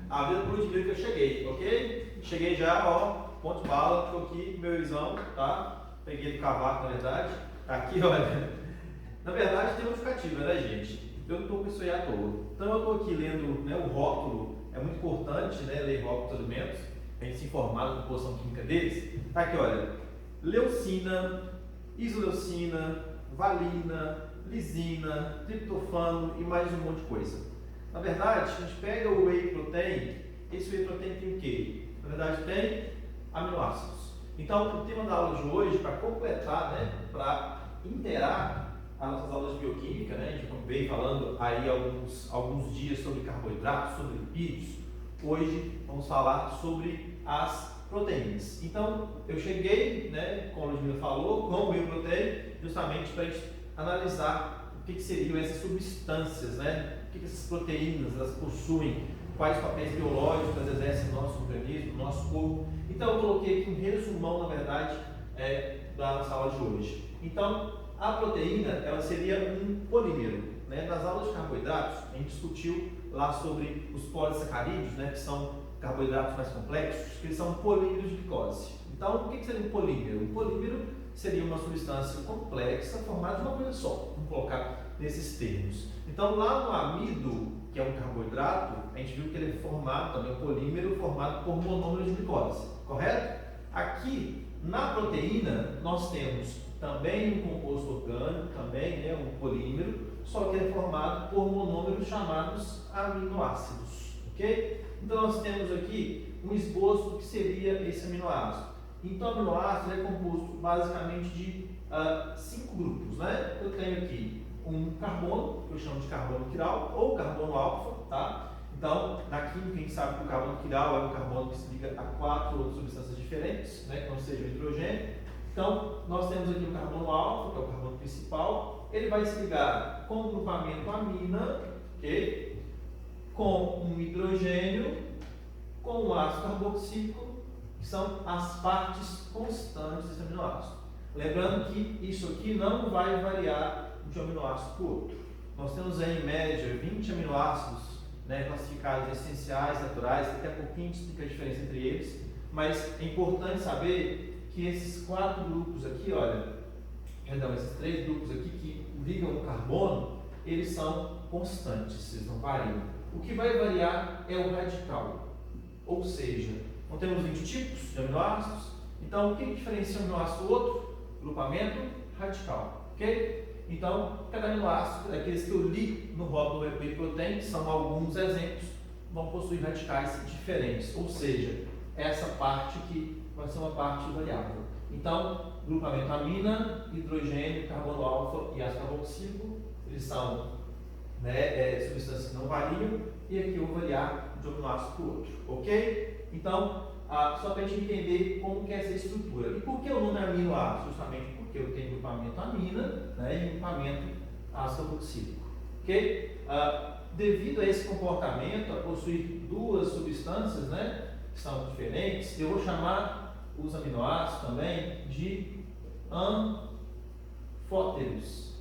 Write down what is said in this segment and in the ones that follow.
Avisa pro Ludmila que eu cheguei, ok? Cheguei já, ó, ponto de bala, estou aqui, meu erizão, tá? Peguei do cavaco, na verdade. Tá aqui, olha. Na verdade, tem uma justificativa, né, gente? Eu não estou com isso aí à toa. Então, eu estou aqui lendo, né, o rótulo, é muito importante, né, ler rótulos de alimentos, a gente se informar da composição química deles. Tá aqui, olha, leucina, isoleucina, valina, lisina, triptofano e mais um monte de coisa. Na verdade, a gente pega o whey protein, esse whey protein tem o quê? Na verdade, tem aminoácidos. Então, o tema da aula de hoje, para completar, né, para inteirar as nossas aulas de bioquímica, né, a gente veio falando aí alguns dias sobre carboidratos, sobre lipídios. Hoje vamos falar sobre as proteínas. Então, eu cheguei, né, como a Ludmila falou, com o whey protein, justamente para a gente analisar o que seriam essas substâncias, né, o que essas proteínas elas possuem, quais papéis biológicos elas exercem no nosso organismo, no nosso corpo. Então, eu coloquei aqui um resumão, na verdade, da nossa aula de hoje. Então, a proteína, ela seria um polímero, né? Nas aulas de carboidratos, a gente discutiu lá sobre os polissacarídeos, né? Que são carboidratos mais complexos, que eles são polímeros de glicose. Então, o que seria um polímero? Um polímero seria uma substância complexa formada de uma coisa só, vamos colocar nesses termos. Então, lá no amido, que é um carboidrato, a gente viu que ele é formado, também um polímero formado por monômeros de glicose, correto? Aqui, na proteína, nós temos também um composto orgânico, também, né, um polímero, só que ele é formado por monômeros chamados aminoácidos, ok? Então nós temos aqui um esboço do que seria esse aminoácido. Então o aminoácido é composto basicamente de 5 grupos, né? Eu tenho aqui um carbono, que eu chamo de carbono quiral, ou carbono alfa, tá? Então, na química a gente sabe que o carbono quiral é um carbono que se liga a 4 outras substâncias diferentes, né, que não seja o hidrogênio. Então, nós temos aqui o carbono alfa, que é o carbono principal, ele vai se ligar com o grupamento amina, okay? Com um hidrogênio, com um ácido carboxílico, que são as partes constantes desse aminoácido. Lembrando que isso aqui não vai variar de um aminoácido para o outro. Nós temos aí, em média, 20 aminoácidos, né, classificados essenciais, naturais, daqui a pouquinho a gente explica a diferença entre eles, mas é importante saber que esses 4 grupos aqui, olha, perdão, esses 3 grupos aqui que ligam o carbono, eles são constantes, eles não variam. O que vai variar é o radical, ou seja, não temos 20 tipos de aminoácidos, então o que diferencia um aminoácido do outro? Grupamento radical, ok? Então, cada aminoácido, aqueles que eu li no rótulo do whey protein, que são alguns exemplos, vão possuir radicais diferentes, ou seja, essa parte que vai ser uma parte variável. Então, grupamento amina, hidrogênio, carbono alfa e ácido carboxílico, eles são, né, substâncias que não variam, e aqui eu vou variar de um aminoácido para o outro, ok? Então, só para a gente entender como que é essa estrutura. E por que o nome aminoácido? Justamente porque eu tenho grupamento amina, né, e grupamento ácido carboxílico, ok? Devido a esse comportamento, a possuir 2 substâncias, né, que são diferentes, eu vou chamar os aminoácidos também de anfóteros.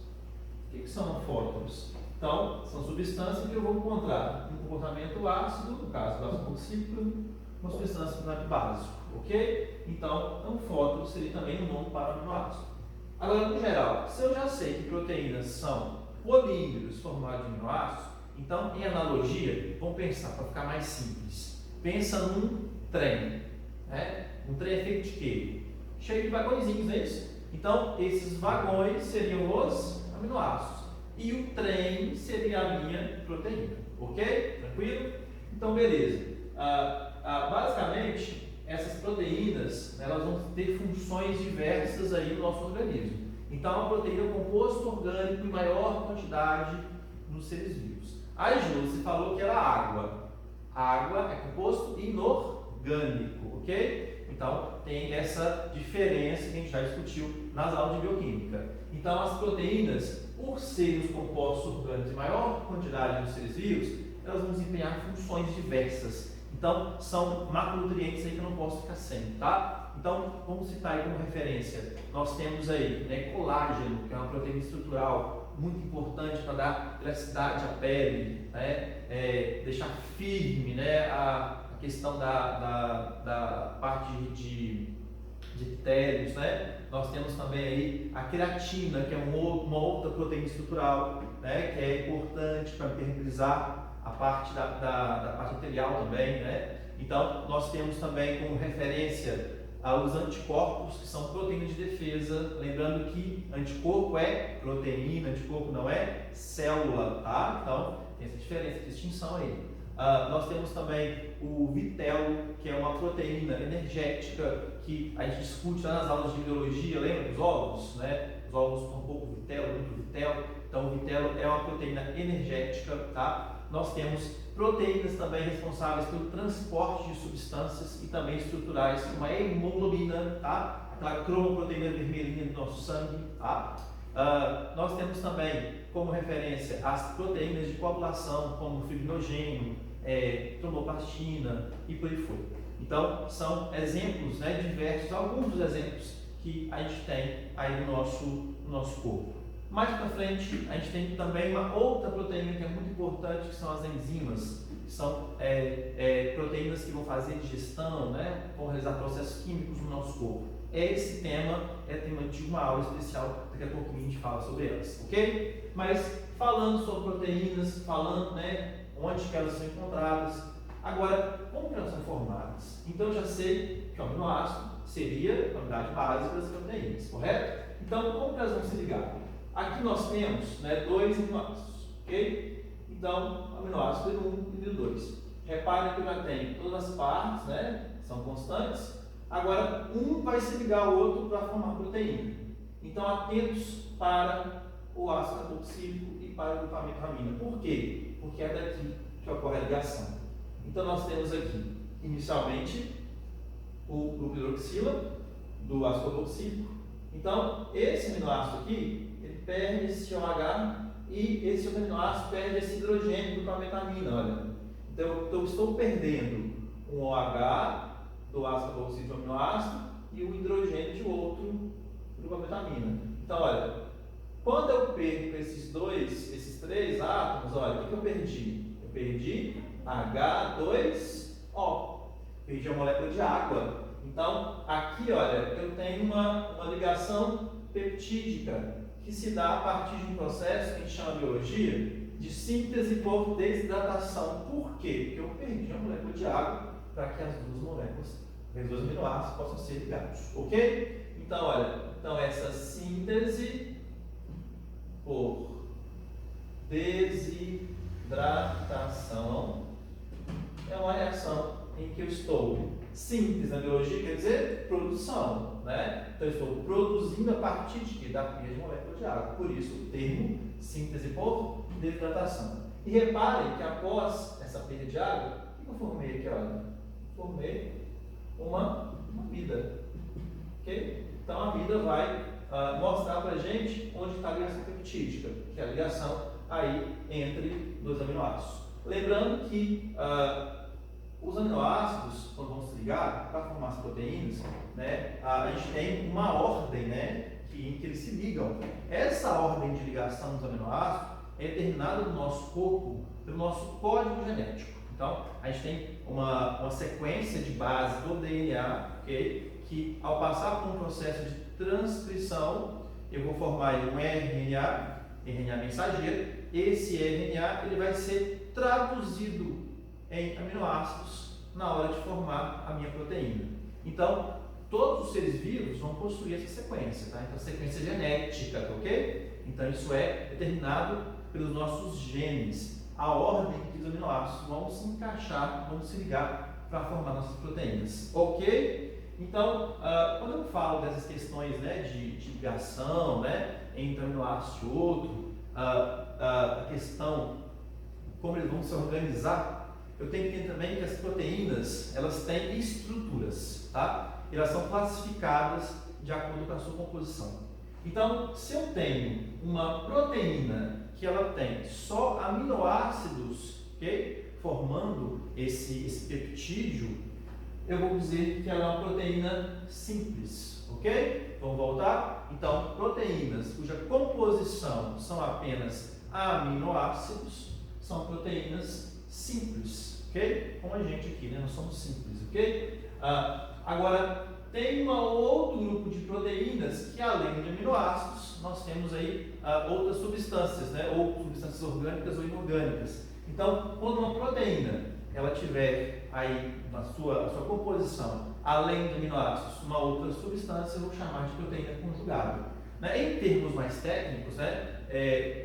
O que são anfóteros? Então, são substâncias que eu vou encontrar um comportamento ácido, no caso do ácido carboxílico, uma substância básica, ok? Então, anfótero seria também um nome para o aminoácido. Agora, no geral, se eu já sei que proteínas são polímeros formados de aminoácidos, então, em analogia, vamos pensar, para ficar mais simples, pensa num trem, né? Um trem é feito de quê? Cheio de vagõezinhos, não é isso? Então, esses vagões seriam os aminoácidos. E o trem seria a minha proteína. Ok? Tranquilo? Então, beleza. Basicamente, essas proteínas, elas vão ter funções diversas aí no nosso organismo. Então, a proteína é um composto orgânico em maior quantidade nos seres vivos. Aí, Ju, você falou que era água. A água é composto inorgânico, ok? Então, tem essa diferença que a gente já discutiu nas aulas de bioquímica. Então, as proteínas, por serem os compostos orgânicos em maior quantidade nos seres vivos, elas vão desempenhar funções diversas. Então, são macronutrientes aí que eu não posso ficar sem, tá? Então, vamos citar aí como referência. Nós temos aí, né, colágeno, que é uma proteína estrutural muito importante para dar elasticidade à pele, né? Deixar firme, né? A questão da parte de epitélios, né? Nós temos também aí a queratina, que é uma outra proteína estrutural, né? Que é importante para impermeabilizar a parte da parte arterial também, né? Então, nós temos também como referência os anticorpos, que são proteínas de defesa. Lembrando que anticorpo é proteína, anticorpo não é célula, tá? Então, tem essa diferença, essa distinção aí. Nós temos também o vitelo, que é uma proteína energética que a gente discute lá nas aulas de biologia, lembra dos ovos, né? Os ovos com pouco vitelo, muito vitelo. Então, o vitelo é uma proteína energética, tá? Nós temos proteínas também responsáveis pelo transporte de substâncias e também estruturais, como a hemoglobina, tá? Aquela cromoproteína vermelhinha do nosso sangue, tá? Nós temos também como referência as proteínas de coagulação, como fibrinogênio, tromboplastina e por aí foi. Então, são exemplos, né, diversos, alguns dos exemplos que a gente tem aí no nosso corpo. Mais para frente, a gente tem também uma outra proteína que é muito importante, que são as enzimas, que são proteínas que vão fazer digestão, né, vão realizar processos químicos no nosso corpo. Esse tema é tema de uma aula especial, daqui a pouquinho a gente fala sobre elas, ok? Mas falando sobre proteínas, falando, né, onde que elas são encontradas, agora, como que elas são formadas? Então, eu já sei que o aminoácido seria a unidade básica das proteínas, correto? Então, como que elas vão se ligar? Aqui nós temos, né, dois aminoácidos, ok? Então, aminoácido número 1 e número 2. Reparem que eu já tenho todas as partes, né, são constantes. Agora, um vai se ligar ao outro para formar proteína. Então, atentos para o ácido carboxílico e para o grupamento amina. Por quê? Porque é daqui que ocorre a ligação. Então, nós temos aqui, inicialmente, o grupo hidroxila do ácido carboxílico. Então, esse aminoácido aqui, ele perde esse OH e esse outro aminoácido perde esse hidrogênio do grupamento amina, olha. Então, eu estou perdendo um OH do ácido carboxílico do aminoácido e o hidrogênio de outro grupamento amina. Então, olha, quando eu perco esses três átomos, olha, o que eu perdi? Eu perdi H2O, perdi a molécula de água. Então, aqui, olha, eu tenho uma ligação peptídica que se dá a partir de um processo que a gente chama na biologia de síntese por desidratação. Por quê? Porque eu perdi a molécula de água para que as duas moléculas, os dois aminoácidos possam ser ligados, ok? Então, olha, essa síntese por desidratação é uma reação em que eu estou, síntese na biologia quer dizer produção, né? Então eu estou produzindo a partir de quê? Da perda de molécula de água, por isso o termo síntese por desidratação. E reparem que após essa perda de água, o que eu formei aqui, olha? Formei uma amida, ok? Então a amida vai mostrar para a gente onde está a ligação peptídica, que é a ligação aí entre dois aminoácidos. Lembrando que os aminoácidos, quando vão se ligar para formar as proteínas, né, a gente tem uma ordem, né, em que eles se ligam. Essa ordem de ligação dos aminoácidos é determinada no nosso corpo pelo nosso código genético. Então, a gente tem uma sequência de base do DNA, okay, que ao passar por um processo de transcrição, eu vou formar um RNA mensageiro. Esse RNA ele vai ser traduzido em aminoácidos na hora de formar a minha proteína. Então, todos os seres vivos vão possuir essa sequência, tá? Então, sequência genética, ok? Então, isso é determinado pelos nossos genes. A ordem que os aminoácidos vão se encaixar, vão se ligar para formar nossas proteínas, ok? Então, quando eu falo dessas questões, né, de ligação, né, entre um aminoácido e outro, a questão como eles vão se organizar, eu tenho que entender também que as proteínas, elas têm estruturas, tá? Elas são classificadas de acordo com a sua composição. Então, se eu tenho uma proteína que ela tem só aminoácidos, ok? Formando esse peptídeo, eu vou dizer que ela é uma proteína simples, ok? Vamos voltar? Então, proteínas cuja composição são apenas aminoácidos são proteínas simples, ok? Como a gente aqui, né? Nós somos simples, ok? Agora, tem um outro grupo de proteínas que, além de aminoácidos, nós temos aí outras substâncias, né? Ou substâncias orgânicas ou inorgânicas. Então, quando uma proteína ela tiver aí a sua composição, além de aminoácidos, uma outra substância, eu vou chamar de proteína conjugada. Né? Em termos mais técnicos, né?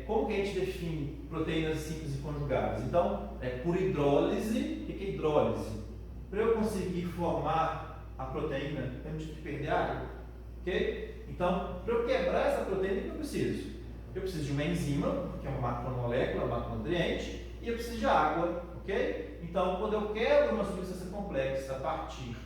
Como que a gente define proteínas simples e conjugadas? Então, por hidrólise. O que é hidrólise? Para eu conseguir formar a proteína, temos que perder água. Ok? Então, para eu quebrar essa proteína, o que eu preciso? Eu preciso de uma enzima, que é uma macromolécula, macronutriente, e eu preciso de água. Ok? Então, quando eu quebro uma substância complexa a partir,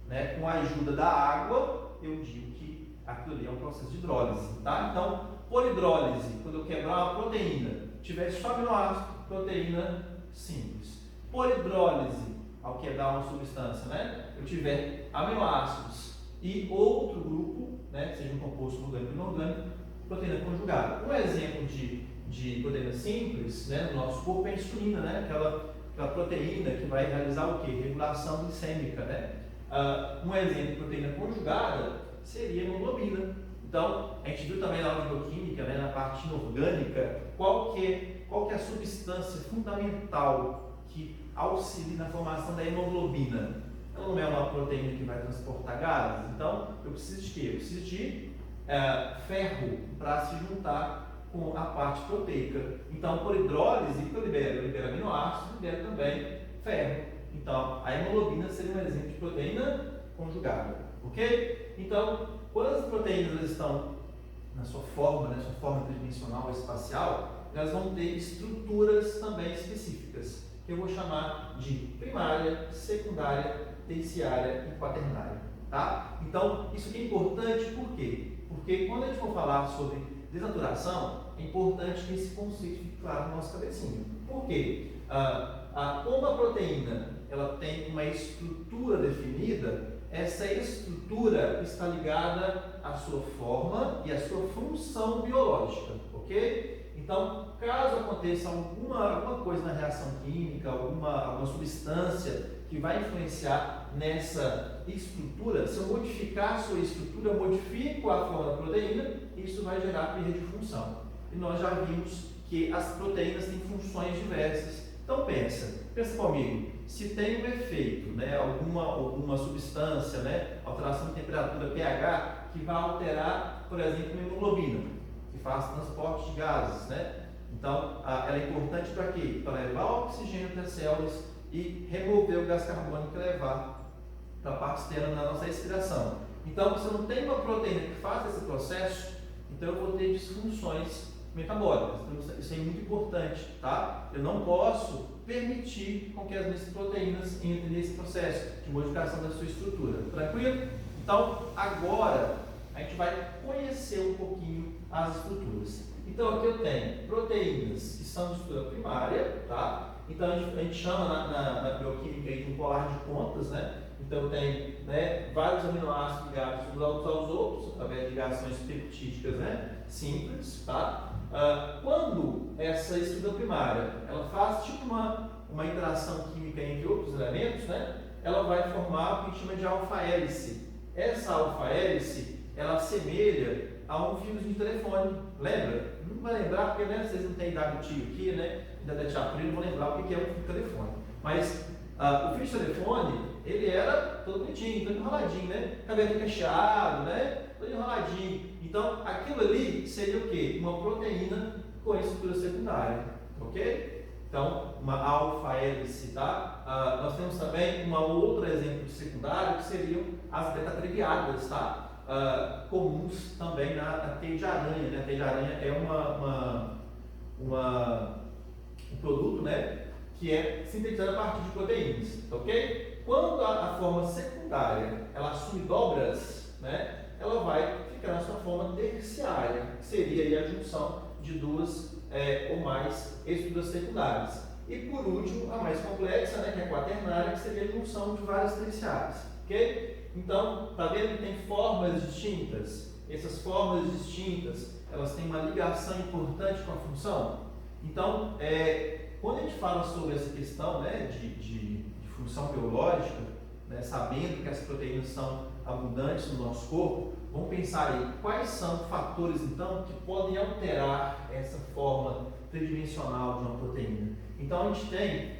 né, com a ajuda da água, eu digo que aquilo ali é um processo de hidrólise. Tá? Então, por hidrólise, quando eu quebrar uma proteína, tiver só aminoácido, proteína simples. Por hidrólise, ao quebrar uma substância, né, eu tiver aminoácidos e outro grupo, né, seja um composto orgânico ou inorgânico, proteína conjugada. Um exemplo de proteína simples, né, no nosso corpo é a insulina, né, aquela proteína que vai realizar o quê? Regulação glicêmica, né? Um exemplo de proteína conjugada seria a hemoglobina. Então, a gente viu também na aula de bioquímica, né, na parte inorgânica, qual que é a substância fundamental que auxilia na formação da hemoglobina. Ela não é uma proteína que vai transportar gases, então eu preciso de quê? Eu preciso de ferro para se juntar com a parte proteica. Então, por hidrólise, o que eu libero? Eu libero aminoácidos, libero também ferro. Então, a hemoglobina seria um exemplo de proteína conjugada, ok? Então, quando as proteínas estão na sua forma tridimensional ou espacial, elas vão ter estruturas também específicas, que eu vou chamar de primária, secundária, terciária e quaternária. Tá? Então, isso aqui é importante por quê? Porque quando a gente for falar sobre desnaturação, é importante que esse conceito fique claro na nossa cabecinha. Por quê? Como a proteína ela tem uma estrutura definida, essa estrutura está ligada à sua forma e à sua função biológica, ok? Então, caso aconteça alguma coisa na reação química, alguma substância que vai influenciar nessa estrutura, se eu modificar a sua estrutura, eu modifico a forma da proteína, isso vai gerar perda de função. E nós já vimos que as proteínas têm funções diversas. Então pensa comigo, se tem um efeito, né, alguma substância, né, alteração de temperatura, pH, que vai alterar, por exemplo, a hemoglobina, que faz transporte de gases, né? Então, ela é importante para quê? Para levar o oxigênio até as células e remover o gás carbônico e levar para a parte externa da nossa respiração. Então, se eu não tenho uma proteína que faça esse processo, então eu vou ter disfunções metabólicas. Então, isso é muito importante, tá? Eu não posso permitir com que as minhas proteínas entrem nesse processo de modificação da sua estrutura. Tranquilo? Então, agora a gente vai conhecer um pouquinho as estruturas. Então, aqui eu tenho proteínas que são de estrutura primária, tá? Então, a gente chama na bioquímica de um colar de pontas, né? Então, tem, né, vários aminoácidos ligados uns aos outros, através de ligações peptídicas, né, simples, tá? Quando essa estrutura primária ela faz tipo uma interação química entre outros elementos, né, ela vai formar o que a gente chama de alfa-hélice. Essa alfa-hélice ela assemelha a um fiozinho de telefone. Lembra? Não vai lembrar porque, né, vocês não têm dado tio aqui, né? Ainda da tia Pri, não vou lembrar o que é um fio de telefone. Mas o fio de telefone, ele era todo bonitinho, todo enroladinho, né? Cabelo cacheado, né? Todo enroladinho. Então, aquilo ali seria o quê? Uma proteína com estrutura secundária, ok? Então, uma alfa-hélice, tá? Nós temos também um outro exemplo de secundário que seriam as beta-triviadas, tá? Comuns também na teia de aranha, né? A teia de aranha é um produto, né, que é sintetizado a partir de proteínas, ok? Quando a forma secundária ela assume dobras, né, ela vai ficar na sua forma terciária, que seria aí a junção de duas ou mais estruturas secundárias. E por último, a mais complexa, né, que é a quaternária, que seria a junção de várias terciárias, ok? Então, tá vendo que tem formas distintas? essas fórmulas distintas, elas têm uma ligação importante com a função? Então, quando a gente fala sobre essa questão, né, de função biológica, né, sabendo que as proteínas são abundantes no nosso corpo, vamos pensar aí quais são fatores então que podem alterar essa forma tridimensional de uma proteína. Então a gente tem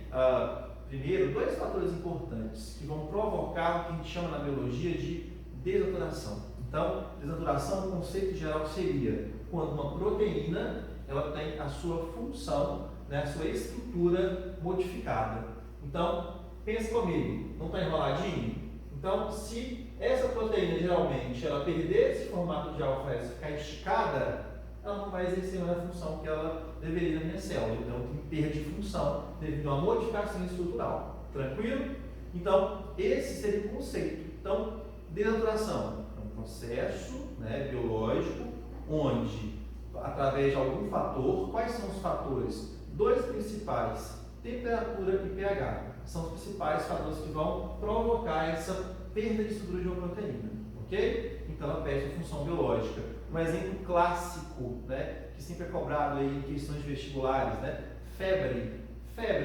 primeiro dois fatores importantes que vão provocar o que a gente chama na biologia de desnaturação. Então, desnaturação, o conceito geral seria quando uma proteína ela tem a sua função, né, a sua estrutura modificada. Então, pensa comigo, não está enroladinho? Então, se essa proteína geralmente ela perder esse formato de alfa-S, ficar esticada, ela não vai exercer mais a função que ela deveria na minha célula. Então, tem perda de função devido a uma modificação estrutural. Tranquilo? Então, esse seria o conceito. Então, desnaturação é um processo, né, biológico, onde, através de algum fator, quais são os fatores? Dois principais, temperatura e pH. São os principais fatores que vão provocar essa perda de estrutura de uma proteína, ok? Então ela perde a função biológica. Um exemplo clássico, né, que sempre é cobrado aí em questões vestibulares, né? Febre,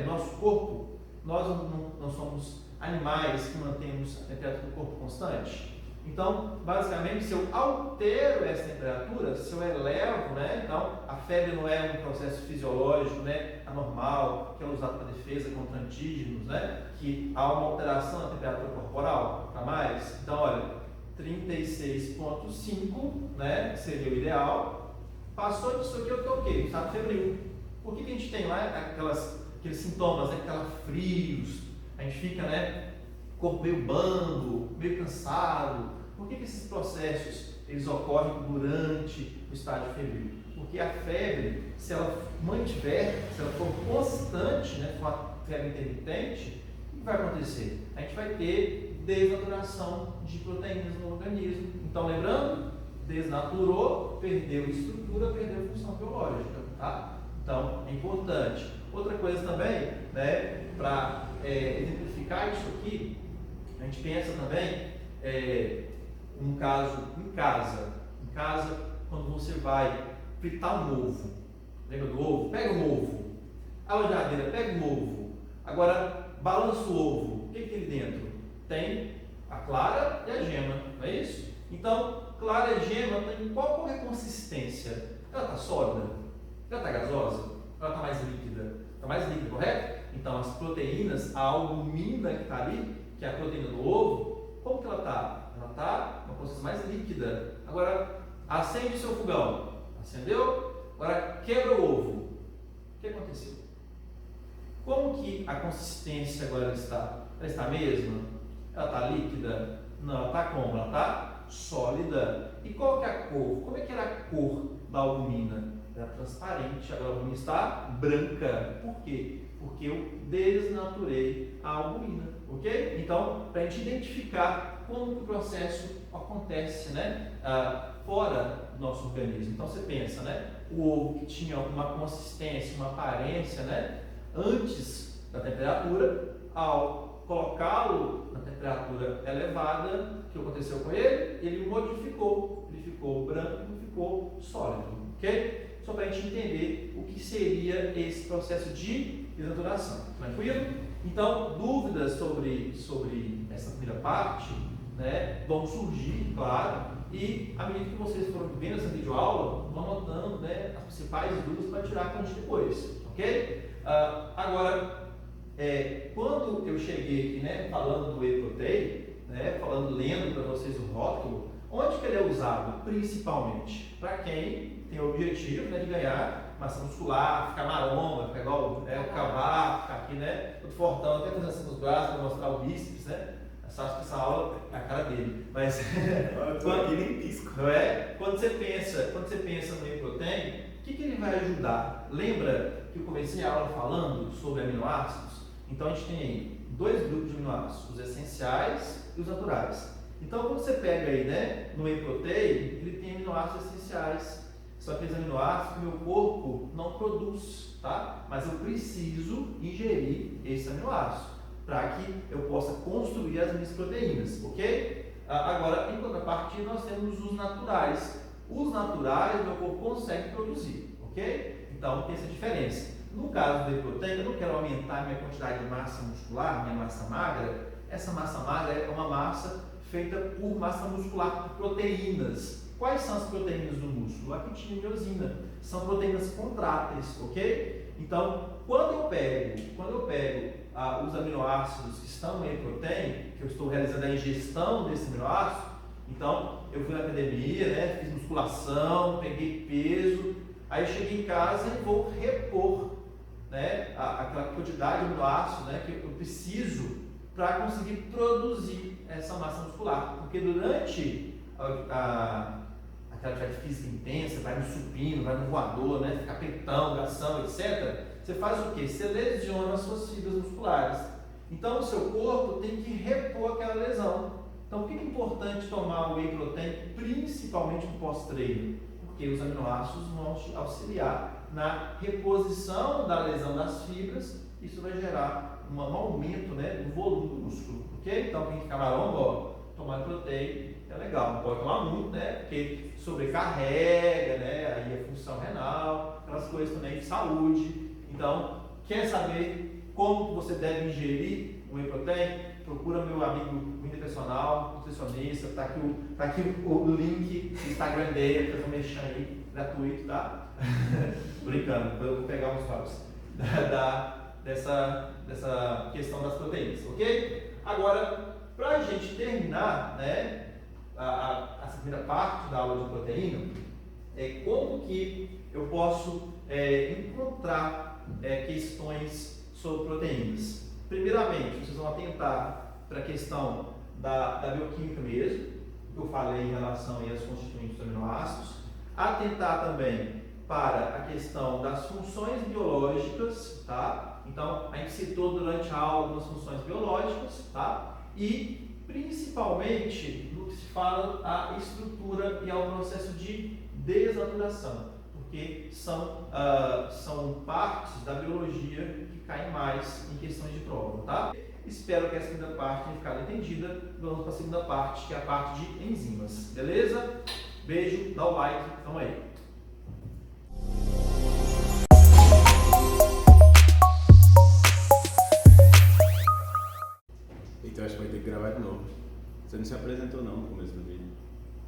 nosso corpo, nós não somos animais que mantemos a temperatura do corpo constante. Então, basicamente, se eu altero essa temperatura, se eu elevo, né, então a febre não é um processo fisiológico, né, anormal, que é usado para defesa contra antígenos, né, que há uma alteração na temperatura corporal para mais. Então, olha, 36,5, né, que seria o ideal. Passou disso aqui, eu estou ok, estado febril. Por que a gente tem lá aqueles sintomas, né, frios, a gente fica, né, corpo meio bambo, meio cansado? Por que esses processos eles ocorrem durante o estágio febril? Porque a febre, se ela mantiver, se ela for constante, né, for uma febre intermitente, o que vai acontecer? A gente vai ter desnaturação de proteínas no organismo. Então, lembrando, desnaturou, perdeu estrutura, perdeu função biológica, tá? Então, é importante. Outra coisa também, né, para exemplificar isso aqui, a gente pensa também um caso em casa, quando você vai fritar um ovo. Lembra do ovo? Pega um ovo. A geladeira, pega um ovo. Agora, balança o ovo. O que tem ali dentro? Tem a clara e a gema, não é isso? Então, clara e gema tem qual é a consistência? Ela está sólida? Ela está gasosa? Ela está mais líquida? Está mais líquida, correto? Então, as proteínas, a albumina que está ali, que é a proteína do ovo, como que ela está? Ela está uma consistência mais líquida. Agora, acende seu fogão. Acendeu? Agora, quebra o ovo. O que aconteceu? Como que a consistência agora está? Ela está a mesma? Ela está líquida? Não, ela está como? Ela está sólida. E qual que é a cor? Como é que era a cor da albumina? Era transparente, agora a albumina está branca. Por quê? Porque eu desnaturei a albumina, ok? Então, para a gente identificar como que o processo acontece, né, fora do nosso organismo. Então, você pensa, né, o ovo que tinha uma consistência, uma aparência, né, antes da temperatura, ao colocá-lo na temperatura elevada, o que aconteceu com ele? Ele modificou, ele ficou branco, ficou sólido, ok? Só para a gente entender o que seria esse processo de desnaturação. Tranquilo? Então, dúvidas sobre essa primeira parte, né, vão surgir, claro, e à medida que vocês forem vendo essa videoaula, vão anotando, né, as principais dúvidas para tirar com a gente depois, ok? Agora, quando eu cheguei aqui, né, falando do whey protein, né, lendo para vocês o rótulo, onde que ele é usado principalmente? Para quem tem o objetivo, né, de ganhar massa muscular, ficar maromba, ficar igual o cavalo, ficar aqui, né, todo fortão, até fazer assim nos braços para mostrar o bíceps, né? Só acho que essa aula é a cara dele. Mas não é? Quando você pensa no whey protein, o que ele vai ajudar? Lembra que eu comecei a aula falando sobre aminoácidos? Então a gente tem aí dois grupos de aminoácidos, os essenciais e os naturais. Então quando você pega aí, né, no whey protein, ele tem aminoácidos essenciais. São aqueles aminoácidos que o meu corpo não produz, tá? Mas eu preciso ingerir esse aminoácido para que eu possa construir as minhas proteínas, ok? Agora, em contrapartida, nós temos os naturais. Os naturais, meu corpo consegue produzir, ok? Então, tem essa diferença. No caso do whey protein, eu não quero aumentar minha quantidade de massa muscular, minha massa magra. Essa massa magra é uma massa feita por massa muscular, por proteínas. Quais são as proteínas do músculo? Actina e miosina. São proteínas contráteis, ok? Então, quando eu pego os aminoácidos que estão no whey protein, que eu estou realizando a ingestão desse aminoácido, então eu fui na academia, né, fiz musculação, peguei peso, aí eu cheguei em casa e vou repor, né, aquela quantidade de aminoácidos, né, que eu preciso para conseguir produzir essa massa muscular. Porque durante aquela atividade física intensa, vai no supino, vai no voador, né, ficar peitão, bração, etc., você faz o quê? Você lesiona as suas fibras musculares. Então o seu corpo tem que repor aquela lesão. Então, por que é importante tomar o whey protein, principalmente no pós-treino? Porque os aminoácidos vão te auxiliar na reposição da lesão das fibras. Isso vai gerar um aumento, né, do volume do músculo, ok? Então, quem fica maromba, tomar proteína é legal. Não pode tomar muito, né, porque sobrecarrega, né, aí a função renal, aquelas coisas também de saúde. Então, quer saber como você deve ingerir o whey protein? Procura meu amigo Winter Personal, nutricionista, tá aqui o link do Instagram dele, fazer um mexão aí, gratuito, tá? Brincando, eu vou pegar uns stories dessa questão das proteínas, ok? Agora, para a gente terminar, né, a primeira parte da aula de proteína, é como que eu posso encontrar questões sobre proteínas. Primeiramente, vocês vão atentar para a questão da bioquímica mesmo, que eu falei em relação às constituintes dos aminoácidos. Atentar também para a questão das funções biológicas, tá? Então, a gente citou durante a aula algumas funções biológicas, tá? E, principalmente, no que se fala a estrutura e ao processo de desnaturação, porque são partes da biologia que caem mais em questões de prova, tá? Espero que essa segunda parte tenha ficado entendida. Vamos para a segunda parte, que é a parte de enzimas, beleza? Beijo, dá o like, tamo aí. Então acho que vai ter que gravar de novo. Você não se apresentou não no começo do vídeo.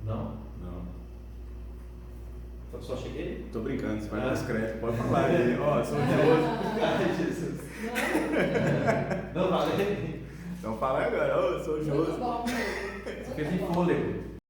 Não? Não. Só cheguei? Tô brincando, você vai mais crédito, pode falar aí. Ó, sou o Josi. Ai, Jesus. Não falei? Então fala agora, ó, sou o Josi. Você fez em fôlego.